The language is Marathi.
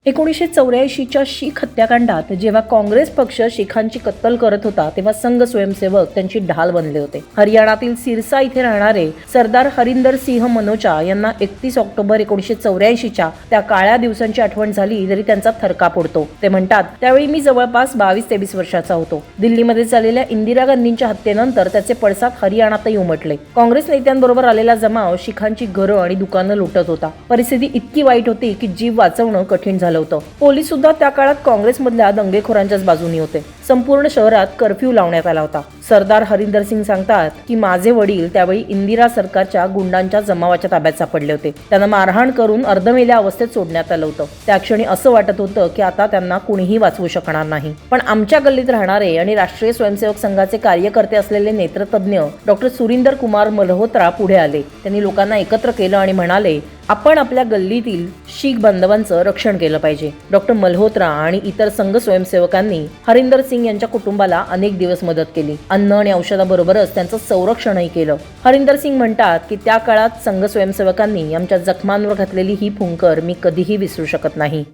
1984च्या शीख हत्याकांडात जेव्हा काँग्रेस पक्ष शीखांची कत्तल करत होता तेव्हा संघ स्वयंसेवक त्यांची ढाल बनले होते. हरियाणातील सिरसा इथे राहणारे सरदार हरिंदर सिंह मनोचा यांना 31 ऑक्टोबर 1984च्या त्या काळ्या दिवसांची आठवण झाली तरी त्यांचा थरकाप उडतो. ते म्हणतात, त्यावेळी मी जवळपास 22-23 वर्षाचा होतो. दिल्लीमध्ये झालेल्या इंदिरा गांधींच्या हत्येनंतर त्याचे पडसाद हरियाणातही उमटले. काँग्रेस नेत्यांबरोबर आलेला जमाव शीखांची घरं आणि दुकानं लुटत होता. परिस्थिती इतकी वाईट होती की जीव वाचवणं कठीण झालं होतं. पोलीस सुद्धा त्या काळात काँग्रेसमधल्या दंगेखोरांच्याच बाजूनी होते. संपूर्ण शहरात कर्फ्यू लावण्यात आला होता. सरदार हरिंदर सिंग सांगतात की माझे वडील त्यावेळी इंदिरा सरकारच्या गुंडांच्या जमावाच्या ताब्यात सापडले होते. त्यांना मारहाण करून अर्धमेल्या अवस्थेत सोडण्यात आलं होतं. त्या क्षणी असं वाटत होतं की आता त्यांना कुणीही वाचवू शकणार नाही. पण आमच्या गल्लीत राहणारे आणि राष्ट्रीय स्वयंसेवक संघाचे कार्यकर्ते असलेले नेत्रतज्ञ डॉक्टर सुरिंदर कुमार मल्होत्रा पुढे आले. त्यांनी लोकांना एकत्र केलं आणि म्हणाले, आपण आपल्या गल्लीतील शीख बांधवांचं रक्षण केलं पाहिजे. डॉक्टर मल्होत्रा आणि इतर संघ स्वयंसेवकांनी हरिंदर सिंग यांच्या कुटुंबाला अनेक दिवस मदत केली. अन्न आणि औषधाबरोबरच त्यांचं संरक्षणही केलं. हरिंदर सिंग म्हणतात की त्या काळात संघ स्वयंसेवकांनी आमच्या जखमांवर घातलेली ही फुंकर मी कधीही विसरू शकत नाही.